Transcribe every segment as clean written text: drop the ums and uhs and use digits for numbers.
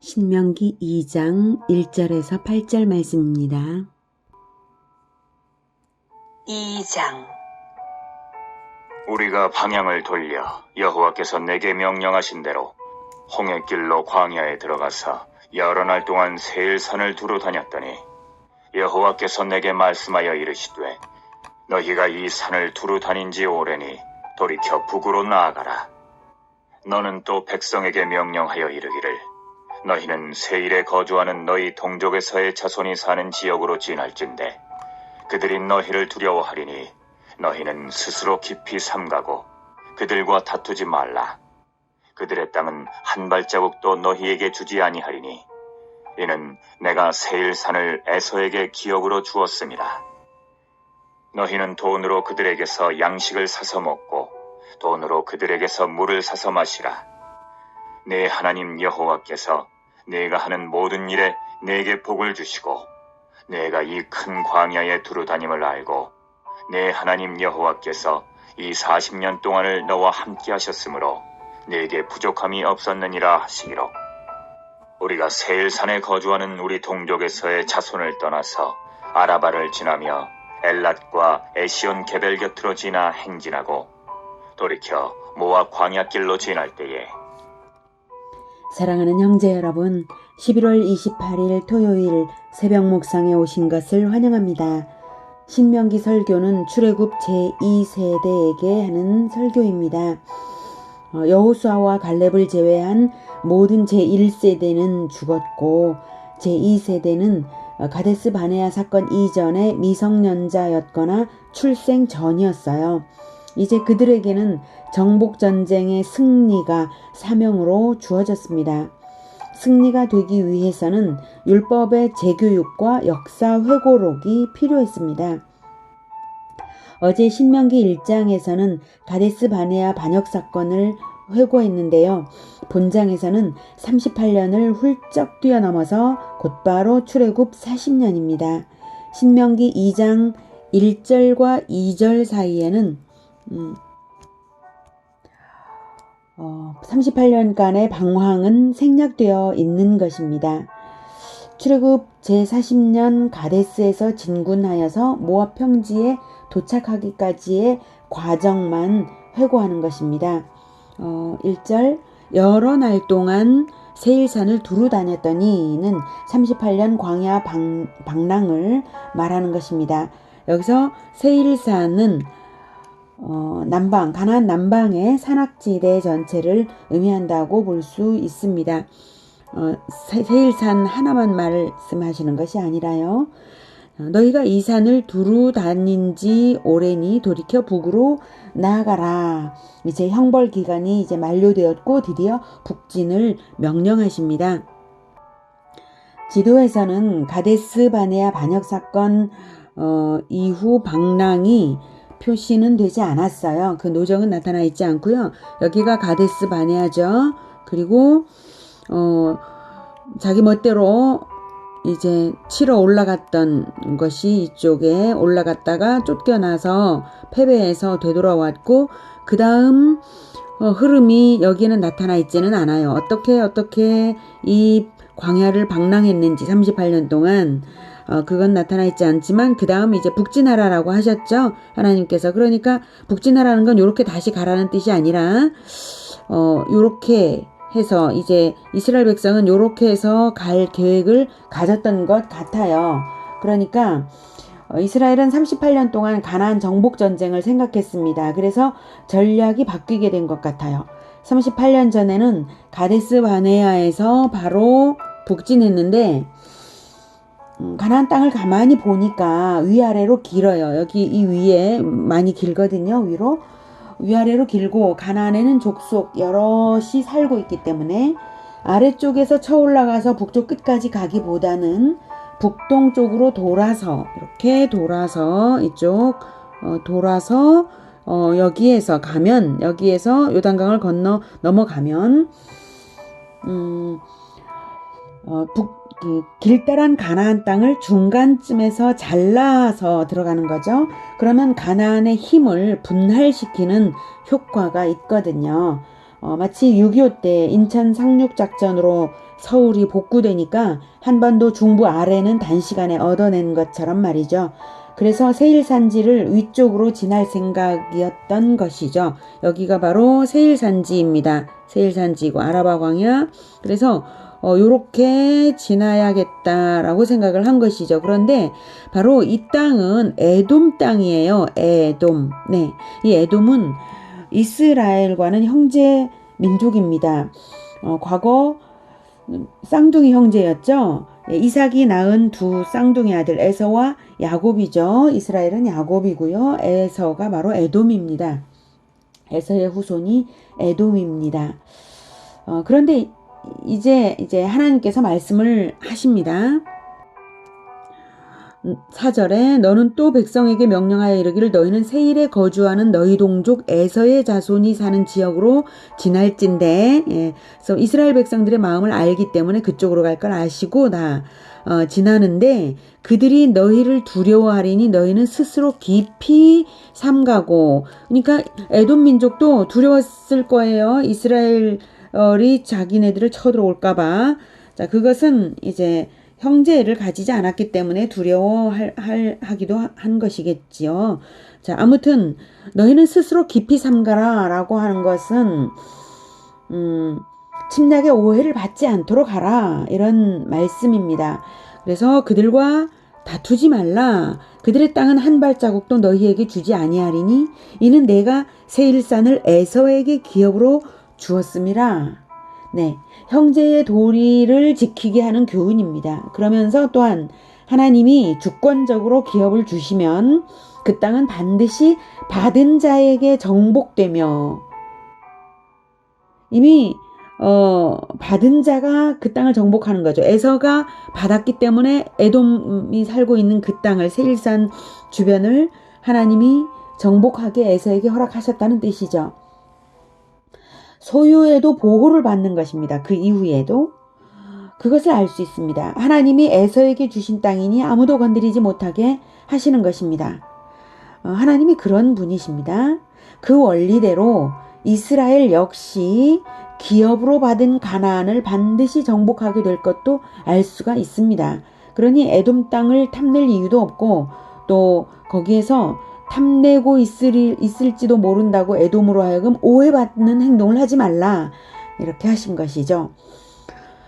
신명기 2장 1절에서 8절 말씀입니다. 2장. 우리가 방향을 돌려 여호와께서 내게 명령하신 대로 홍해길로 광야에 들어가서 여러 날 동안 세일산을 두루 다녔더니 여호와께서 내게 말씀하여 이르시되 너희가 이 산을 두루 다닌 지 오래니 돌이켜 북으로 나아가라. 너는 또 백성에게 명령하여 이르기를 너희는 세일에 거주하는 너희 동족에서의 자손이 사는 지역으로 지날진대 그들이 너희를 두려워하리니 너희는 스스로 깊이 삼가고 그들과 다투지 말라. 그들의 땅은 한 발자국도 너희에게 주지 아니하리니 이는 내가 세일산을 에서에게 기업으로 주었습니다. 너희는 돈으로 그들에게서 양식을 사서 먹고 돈으로 그들에게서 물을 사서 마시라. 네 하나님 여호와께서 네가 하는 모든 일에 네게 복을 주시고 네가 이 큰 광야에 두루 다님을 알고 네 하나님 여호와께서 이 40년 동안을 너와 함께 하셨으므로 네게 부족함이 없었느니라 하시기로 우리가 세일산에 거주하는 우리 동족에서의 자손을 떠나서 아라바를 지나며 엘랏과 에시온 게벨 곁으로 지나 행진하고 돌이켜 모압 광야길로 지날 때에 사랑하는 형제 여러분, 11월 28일 토요일 새벽 묵상에 오신 것을 환영합니다. 신명기 설교는 출애굽 제2세대에게 하는 설교입니다. 여호수아와 갈렙을 제외한 모든 제1세대는 죽었고 제2세대는 가데스 바네아 사건 이전에 미성년자였거나 출생 전이었어요. 이제 그들에게는 정복전쟁의 승리가 사명으로 주어졌습니다. 승리가 되기 위해서는 율법의 재교육과 역사 회고록이 필요했습니다. 어제 신명기 1장에서는 가데스 바네아 반역 사건을 회고했는데요. 본장에서는 38년을 훌쩍 뛰어넘어서 곧바로 출애굽 40년입니다. 신명기 2장 1절과 2절 사이에는 38년간의 방황은 생략되어 있는 것입니다. 출애굽 제40년 가데스에서 진군하여서 모압 평지에 도착하기까지의 과정만 회고하는 것입니다. 1절 여러 날 동안 세일산을 두루 다녔더니는 38년 광야 방랑을 말하는 것입니다. 여기서 세일산은 남방, 가나안 남방의 산악지대 전체를 의미한다고 볼 수 있습니다. 세일산 하나만 말씀하시는 것이 아니라요. 너희가 이 산을 두루 다닌 지 오래니 돌이켜 북으로 나아가라. 이제 형벌 기간이 이제 만료되었고 드디어 북진을 명령하십니다. 지도에서는 가데스 바네아 반역 사건 이후 방랑이 표시는 되지 않았어요. 그 노정은 나타나 있지 않고요. 여기가 가데스 바네아죠. 그리고 자기 멋대로 이제 치러 올라갔던 것이 이쪽에 올라갔다가 쫓겨나서 패배해서 되돌아왔고 그 다음 흐름이 여기는 나타나 있지는 않아요. 어떻게 이 광야를 방랑했는지 38년 동안 그건 나타나 있지 않지만 그 다음 이제 북진하라라고 하셨죠. 하나님께서. 그러니까 북진하라는 건 요렇게 다시 가라는 뜻이 아니라 요렇게 해서 이제 이스라엘 백성은 요렇게 해서 갈 계획을 가졌던 것 같아요. 그러니까 이스라엘은 38년 동안 가나안 정복 전쟁을 생각했습니다. 그래서 전략이 바뀌게 된 것 같아요. 38년 전에는 가데스 바네아에서 바로 북진했는데 가나안 땅을 가만히 보니까 위아래로 길어요. 여기 이 위에 많이 길거든요. 위로. 위아래로 길고 가나안에는 족속 여럿이 살고 있기 때문에 아래쪽에서 쳐 올라가서 북쪽 끝까지 가기보다는 북동쪽으로 돌아서 이렇게 돌아서 이쪽 돌아서 여기에서 가면 여기에서 요단강을 넘어가면 길다란 가나안 땅을 중간쯤에서 잘라서 들어가는 거죠. 그러면 가나안의 힘을 분할시키는 효과가 있거든요. 마치 6.25 때 인천 상륙작전으로 서울이 복구되니까 한반도 중부 아래는 단시간에 얻어낸 것처럼 말이죠. 그래서 세일산지를 위쪽으로 지날 생각이었던 것이죠. 여기가 바로 세일산지입니다. 세일산지고 아라바 광야. 그래서 요렇게 지나야겠다라고 생각을 한 것이죠. 그런데 바로 이 땅은 에돔 땅이에요. 에돔. 네. 이 에돔은 이스라엘과는 형제 민족입니다. 과거 쌍둥이 형제였죠. 이삭이 낳은 두 쌍둥이 아들 에서와 야곱이죠. 이스라엘은 야곱이고요. 에서가 바로 에돔입니다. 에서의 후손이 에돔입니다. 그런데 이제 하나님께서 말씀을 하십니다. 4절에 너는 또 백성에게 명령하여 이르기를 너희는 세일에 거주하는 너희 동족 에서의 자손이 사는 지역으로 지날진대. 그래서 이스라엘 백성들의 마음을 알기 때문에 그쪽으로 갈 걸 아시고 지나는데 그들이 너희를 두려워하리니 너희는 스스로 깊이 삼가고. 그러니까 에돔 민족도 두려웠을 거예요. 이스라엘이 자기네들을 쳐들어올까봐. 자, 그것은 이제 형제를 가지지 않았기 때문에 두려워하기도 한 것이겠지요. 자, 아무튼 너희는 스스로 깊이 삼가라 라고 하는 것은 침략의 오해를 받지 않도록 하라 이런 말씀입니다. 그래서 그들과 다투지 말라. 그들의 땅은 한 발자국도 너희에게 주지 아니하리니 이는 내가 세일산을 에서에게 기업으로 주었음이라. 네, 형제의 도리를 지키게 하는 교훈입니다. 그러면서 또한 하나님이 주권적으로 기업을 주시면 그 땅은 반드시 받은 자에게 정복되며 이미 받은 자가 그 땅을 정복하는 거죠. 에서가 받았기 때문에 에돔이 살고 있는 그 땅을 세일산 주변을 하나님이 정복하게 에서에게 허락하셨다는 뜻이죠. 소유에도 보호를 받는 것입니다. 그 이후에도 그것을 알 수 있습니다. 하나님이 에서에게 주신 땅이니 아무도 건드리지 못하게 하시는 것입니다. 하나님이 그런 분이십니다. 그 원리대로 이스라엘 역시 기업으로 받은 가나안을 반드시 정복하게 될 것도 알 수가 있습니다. 그러니 에돔 땅을 탐낼 이유도 없고 또 거기에서 탐내고 있을지도 모른다고 에돔으로 하여금 오해받는 행동을 하지 말라 이렇게 하신 것이죠.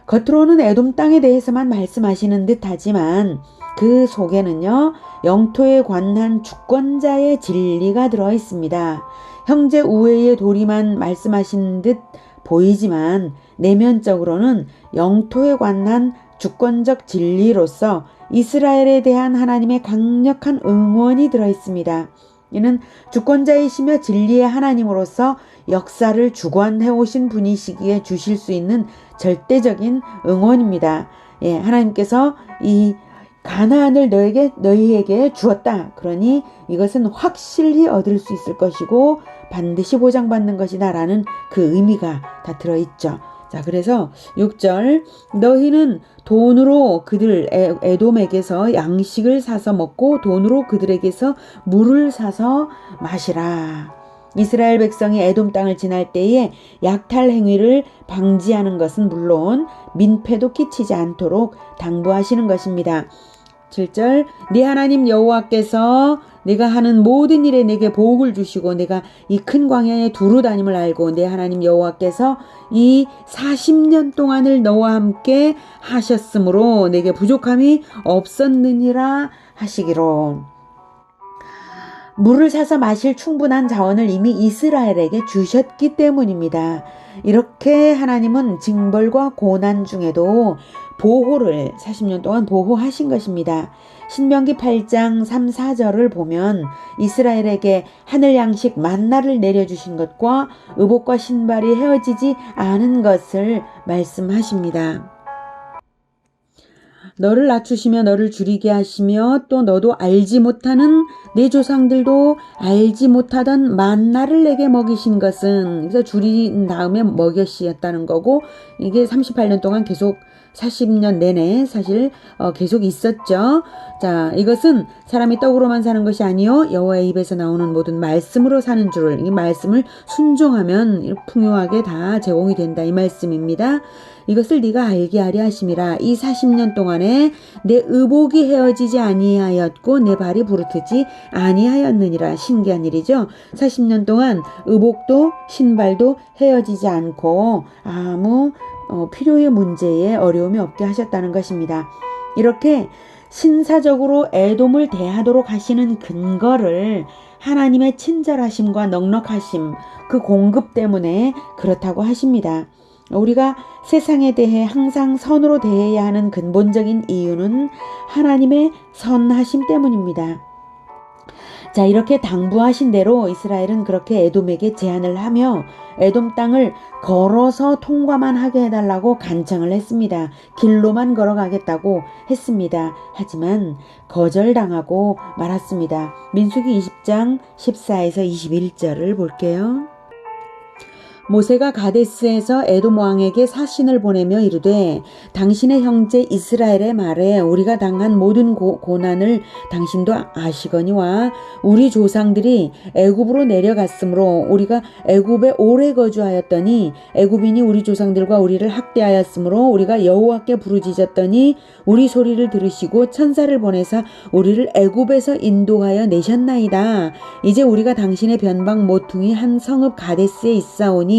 겉으로는 에돔 땅에 대해서만 말씀하시는 듯 하지만 그 속에는요 영토에 관한 주권자의 진리가 들어 있습니다. 형제 우애의 도리만 말씀하신 듯 보이지만 내면적으로는 영토에 관한 주권적 진리로서 이스라엘에 대한 하나님의 강력한 응원이 들어 있습니다. 이는 주권자이시며 진리의 하나님으로서 역사를 주관해 오신 분이시기에 주실 수 있는 절대적인 응원입니다. 하나님께서 이 가나안을 너희에게 주었다. 그러니 이것은 확실히 얻을 수 있을 것이고 반드시 보장받는 것이다 라는 그 의미가 다 들어있죠. 자, 그래서 6절 너희는 돈으로 그들 에돔에게서 양식을 사서 먹고 돈으로 그들에게서 물을 사서 마시라. 이스라엘 백성이 에돔 땅을 지날 때에 약탈 행위를 방지하는 것은 물론 민폐도 끼치지 않도록 당부하시는 것입니다. 7절 네 하나님 여호와께서 내가 하는 모든 일에 내게 복을 주시고 내가 이 큰 광야에 두루 다님을 알고 내 하나님 여호와께서 이 40년 동안을 너와 함께 하셨으므로 내게 부족함이 없었느니라 하시기로. 물을 사서 마실 충분한 자원을 이미 이스라엘에게 주셨기 때문입니다. 이렇게 하나님은 징벌과 고난 중에도 보호를 40년 동안 보호하신 것입니다. 신명기 8장 3, 4절을 보면 이스라엘에게 하늘 양식 만나를 내려주신 것과 의복과 신발이 헤어지지 않은 것을 말씀하십니다. 너를 낮추시며 너를 줄이게 하시며 또 너도 알지 못하는 내 조상들도 알지 못하던 만나를 내게 먹이신 것은, 그래서 줄인 다음에 먹였시였다는 거고, 이게 38년 동안 계속 40년 내내 사실 계속 있었죠. 자, 이것은 사람이 떡으로만 사는 것이 아니요 여호와의 입에서 나오는 모든 말씀으로 사는 줄, 이 말씀을 순종하면 풍요하게 다 제공이 된다, 이 말씀입니다. 이것을 네가 알게 하려 하심이라. 이 40년 동안에 내 의복이 헤어지지 아니하였고 내 발이 부르트지 아니하였느니라. 신기한 일이죠. 40년 동안 의복도 신발도 헤어지지 않고 아무 필요의 문제에 어려움이 없게 하셨다는 것입니다. 이렇게 신사적으로 에돔을 대하도록 하시는 근거를 하나님의 친절하심과 넉넉하심, 그 공급 때문에 그렇다고 하십니다. 우리가 세상에 대해 항상 선으로 대해야 하는 근본적인 이유는 하나님의 선하심 때문입니다. 자, 이렇게 당부하신 대로 이스라엘은 그렇게 에돔에게 제안을 하며 에돔 땅을 걸어서 통과만 하게 해달라고 간청을 했습니다. 길로만 걸어가겠다고 했습니다. 하지만 거절당하고 말았습니다. 민수기 20장 14에서 21절을 볼게요. 모세가 가데스에서 에돔 왕에게 사신을 보내며 이르되 당신의 형제 이스라엘의 말에 우리가 당한 모든 고난을 당신도 아시거니와 우리 조상들이 애굽으로 내려갔으므로 우리가 애굽에 오래 거주하였더니 애굽인이 우리 조상들과 우리를 학대하였으므로 우리가 여호와께 부르짖었더니 우리 소리를 들으시고 천사를 보내사 우리를 애굽에서 인도하여 내셨나이다. 이제 우리가 당신의 변방 모퉁이 한 성읍 가데스에 있사오니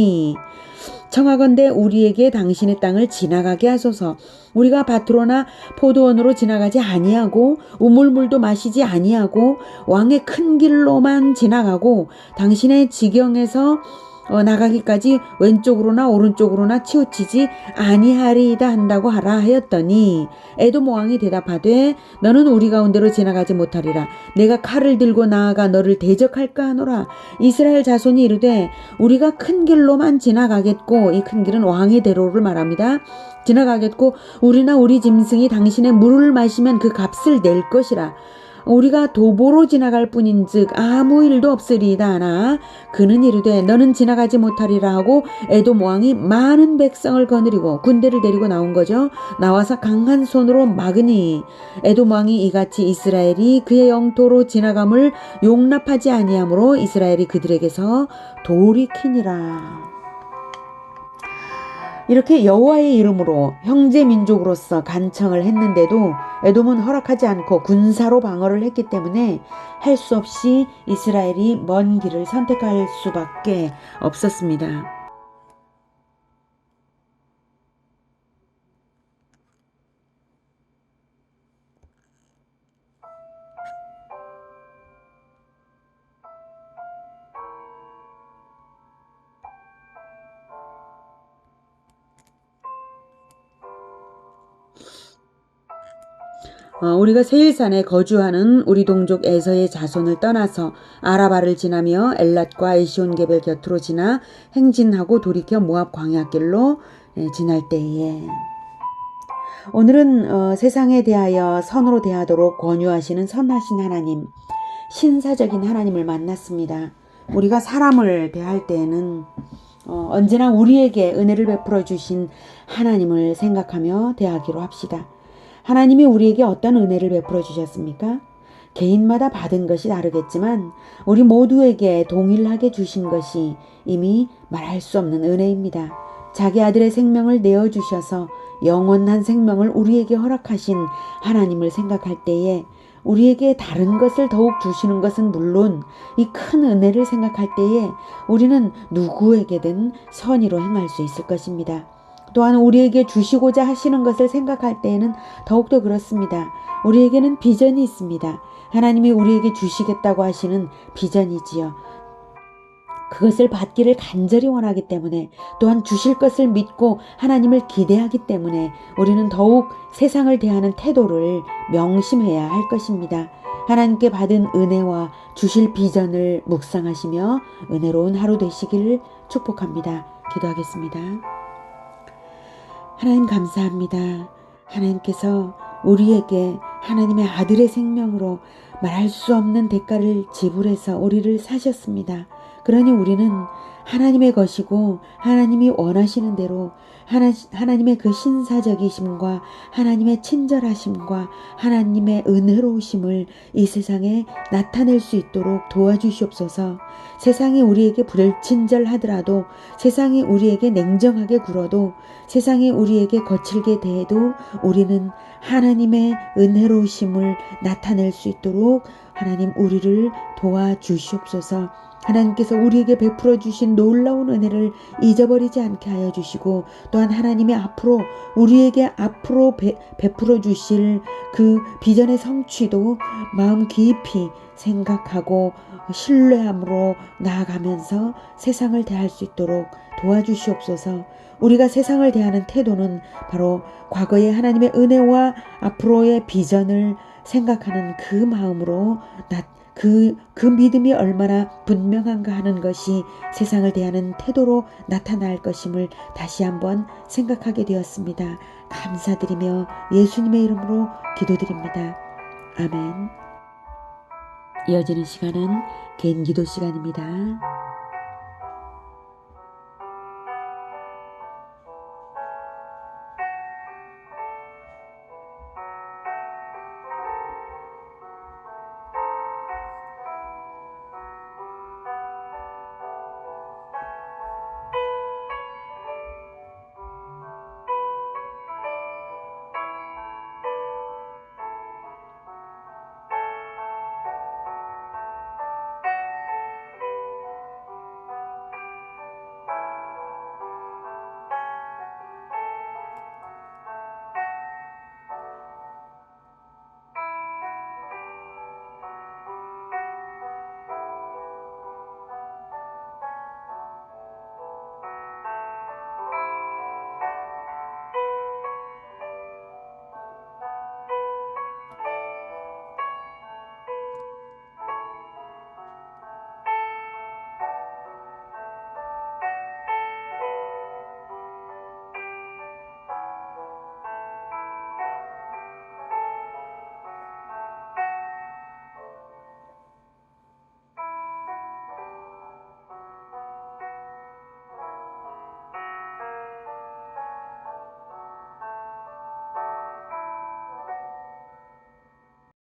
청하건대 우리에게 당신의 땅을 지나가게 하소서. 우리가 밭으로나 포도원으로 지나가지 아니하고 우물물도 마시지 아니하고 왕의 큰 길로만 지나가고 당신의 지경에서 나가기까지 왼쪽으로나 오른쪽으로나 치우치지 아니하리이다 한다고 하라 하였더니 에돔 왕이 대답하되 너는 우리 가운데로 지나가지 못하리라. 내가 칼을 들고 나아가 너를 대적할까 하노라. 이스라엘 자손이 이르되 우리가 큰 길로만 지나가겠고, 이 큰 길은 왕의 대로를 말합니다. 지나가겠고 우리나 우리 짐승이 당신의 물을 마시면 그 값을 낼 것이라. 우리가 도보로 지나갈 뿐인즉 아무 일도 없으리이다 하나 그는 이르되 너는 지나가지 못하리라 하고 에돔 왕이 많은 백성을 거느리고 군대를 데리고 나온 거죠. 나와서 강한 손으로 막으니 에돔 왕이 이같이 이스라엘이 그의 영토로 지나감을 용납하지 아니하므로 이스라엘이 그들에게서 돌이키니라. 이렇게 여호와의 이름으로 형제 민족으로서 간청을 했는데도 에돔은 허락하지 않고 군사로 방어를 했기 때문에 할 수 없이 이스라엘이 먼 길을 선택할 수밖에 없었습니다. 우리가 세일산에 거주하는 우리 동족 에서의 자손을 떠나서 아라바를 지나며 엘랏과 에시온게벨 곁으로 지나 행진하고 돌이켜 모압 광야길로 지날 때에 오늘은 세상에 대하여 선으로 대하도록 권유하시는 선하신 하나님, 신사적인 하나님을 만났습니다. 우리가 사람을 대할 때에는 언제나 우리에게 은혜를 베풀어 주신 하나님을 생각하며 대하기로 합시다. 하나님이 우리에게 어떤 은혜를 베풀어 주셨습니까? 개인마다 받은 것이 다르겠지만 우리 모두에게 동일하게 주신 것이 이미 말할 수 없는 은혜입니다. 자기 아들의 생명을 내어주셔서 영원한 생명을 우리에게 허락하신 하나님을 생각할 때에 우리에게 다른 것을 더욱 주시는 것은 물론 이 큰 은혜를 생각할 때에 우리는 누구에게든 선의로 행할 수 있을 것입니다. 또한 우리에게 주시고자 하시는 것을 생각할 때에는 더욱더 그렇습니다. 우리에게는 비전이 있습니다. 하나님이 우리에게 주시겠다고 하시는 비전이지요. 그것을 받기를 간절히 원하기 때문에 또한 주실 것을 믿고 하나님을 기대하기 때문에 우리는 더욱 세상을 대하는 태도를 명심해야 할 것입니다. 하나님께 받은 은혜와 주실 비전을 묵상하시며 은혜로운 하루 되시기를 축복합니다. 기도하겠습니다. 하나님 감사합니다. 하나님께서 우리에게 하나님의 아들의 생명으로 말할 수 없는 대가를 지불해서 우리를 사셨습니다. 그러니 우리는 하나님의 것이고 하나님이 원하시는 대로 하나님의 그 신사적이심과 하나님의 친절하심과 하나님의 은혜로우심을 이 세상에 나타낼 수 있도록 도와주시옵소서. 세상이 우리에게 불친절하더라도, 세상이 우리에게 냉정하게 굴어도, 세상이 우리에게 거칠게 대해도 우리는 하나님의 은혜로우심을 나타낼 수 있도록 하나님 우리를 도와주시옵소서. 하나님께서 우리에게 베풀어 주신 놀라운 은혜를 잊어버리지 않게 하여 주시고, 또한 하나님이 우리에게 앞으로 베풀어 주실 그 비전의 성취도 마음 깊이 생각하고 신뢰함으로 나아가면서 세상을 대할 수 있도록 도와주시옵소서. 우리가 세상을 대하는 태도는 바로 과거의 하나님의 은혜와 앞으로의 비전을 생각하는 그 마음으로 그 믿음이 얼마나 분명한가 하는 것이 세상을 대하는 태도로 나타날 것임을 다시 한번 생각하게 되었습니다. 감사드리며 예수님의 이름으로 기도드립니다. 아멘. 이어지는 시간은 개인 기도 시간입니다.